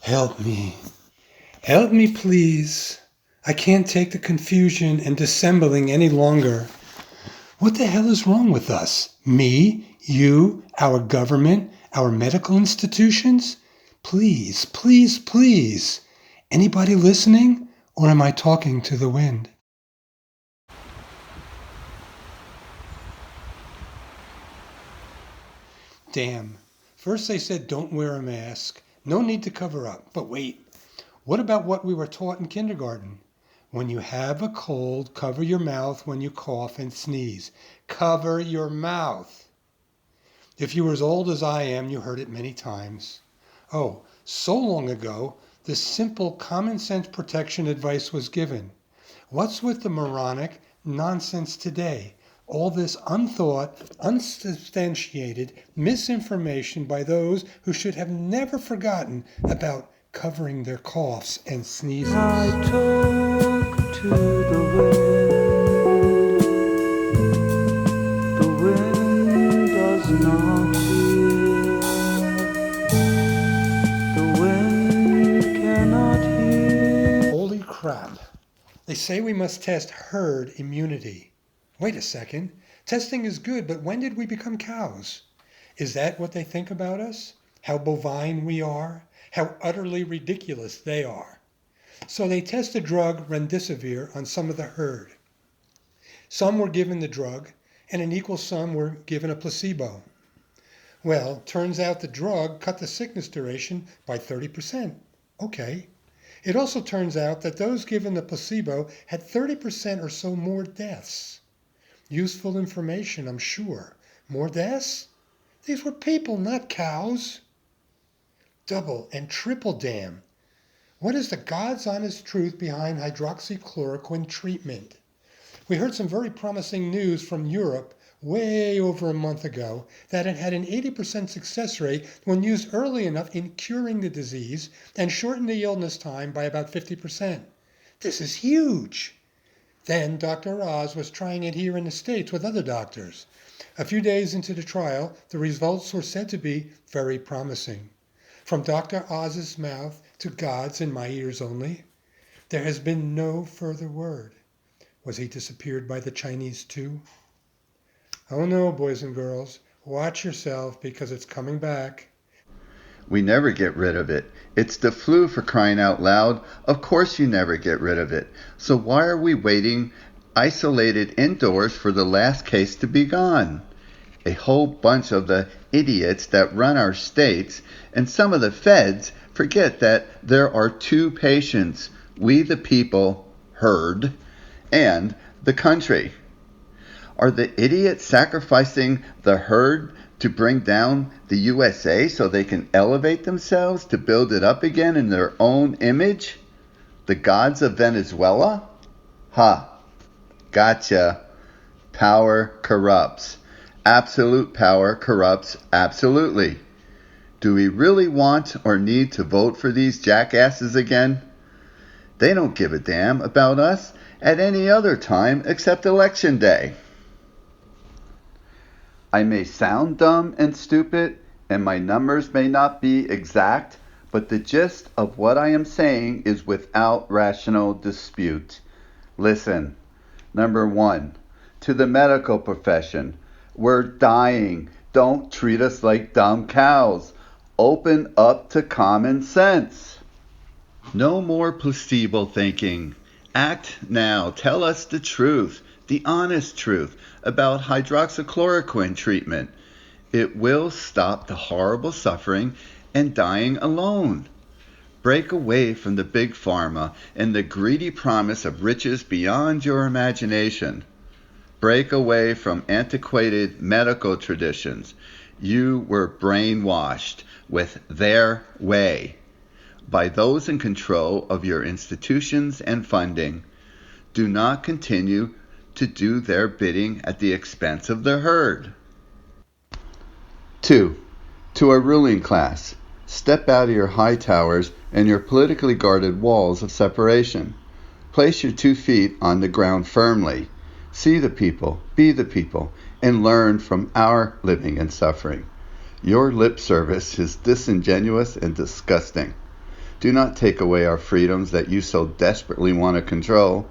Help me. Help me, please. I can't take the confusion and dissembling any longer. What the hell is wrong with us? Me, you, our government, our medical institutions? Please, please, please. Anybody listening? Or am I talking to the wind? Damn. First they said don't wear a mask. No need to cover up. But wait. What about what we were taught in kindergarten? When you have a cold, cover your mouth when you cough and sneeze. Cover your mouth. If you were as old as I am, you heard it many times. Oh, so long ago, this simple common sense protection advice was given. What's with the moronic nonsense today? All this unthought, unsubstantiated misinformation by those who should have never forgotten about covering their coughs and sneezes. I talk to the wind. The wind does not hear. The wind cannot hear. Holy crap. They say we must test herd immunity. Wait a second. Testing is good, but when did we become cows? Is that what they think about us? How bovine we are? How utterly ridiculous they are. So they test the drug remdesivir on some of the herd. Some were given the drug, and an equal sum were given a placebo. Well, turns out the drug cut the sickness duration by 30%. Okay. It also turns out that those given the placebo had 30% or so more deaths. Useful information, I'm sure. More deaths? These were people, not cows. Double and triple damn. What is the God's honest truth behind hydroxychloroquine treatment? We heard some very promising news from Europe way over a month ago that it had an 80% success rate when used early enough in curing the disease and shortened the illness time by about 50%. This is huge. Then Dr. Oz was trying it here in the States with other doctors. A few days into the trial, the results were said to be very promising. From Dr. Oz's mouth to God's in my ears only, there has been no further word. Was he disappeared by the Chinese too? Oh no, boys and girls, watch yourself because it's coming back. We never get rid of it. It's the flu, for crying out loud. Of course you never get rid of it. So why are we waiting isolated indoors for the last case to be gone? A whole bunch of the idiots that run our states and some of the feds forget that there are two patients, we the people, herd, and the country. Are the idiots sacrificing the herd to bring down the USA so they can elevate themselves to build it up again in their own image? The gods of Venezuela? Ha! Gotcha. Power corrupts. Absolute power corrupts absolutely. Do we really want or need to vote for these jackasses again? They don't give a damn about us at any other time except Election Day. I may sound dumb and stupid, and my numbers may not be exact, but the gist of what I am saying is without rational dispute. Listen, number one, to the medical profession, we're dying. Don't treat us like dumb cows. Open up to common sense. No more placebo thinking. Act now. Tell us the truth, the honest truth about hydroxychloroquine treatment. It will stop the horrible suffering and dying alone. Break away from the big pharma and the greedy promise of riches beyond your imagination. Break away from antiquated medical traditions. You were brainwashed with their way by those in control of your institutions and funding. Do not continue to do their bidding at the expense of the herd. 2. To our ruling class, step out of your high towers and your politically guarded walls of separation. Place your 2 feet on the ground firmly. See the people, be the people, and learn from our living and suffering. Your lip service is disingenuous and disgusting. Do not take away our freedoms that you so desperately want to control.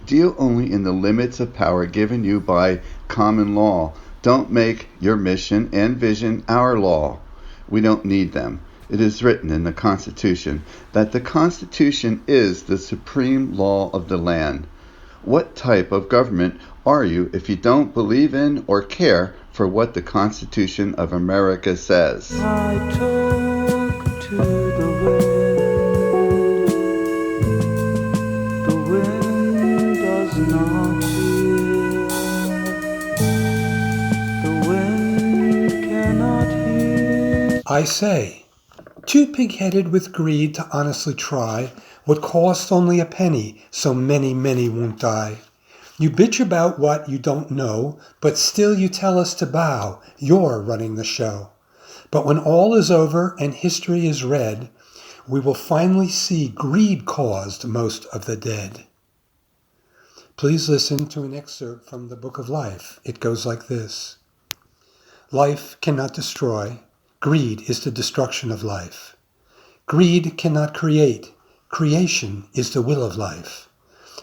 Deal only in the limits of power given you by common law. Don't make your mission and vision our law. We don't need them. It is written in the Constitution that the Constitution is the supreme law of the land. What type of government are you if you don't believe in or care for what the Constitution of America says? I talk to the wind does not hear, the wind cannot hear. I say, too pig-headed with greed to honestly try what costs only a penny, so many, many won't die. You bitch about what you don't know, but still you tell us to bow. You're running the show. But when all is over and history is read, we will finally see greed caused most of the dead. Please listen to an excerpt from the Book of Life. It goes like this. Life cannot destroy. Greed is the destruction of life. Greed cannot create. Creation is the will of life.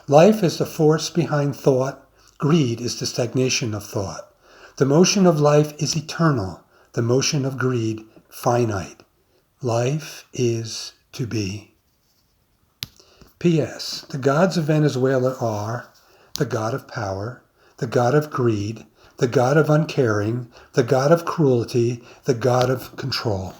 Life is the force behind thought. Greed is the stagnation of thought. The motion of life is eternal. The motion of greed, finite. Life is to be. P.S. The gods of Venezuela are the god of power, the god of greed, the god of uncaring, the god of cruelty, the god of control.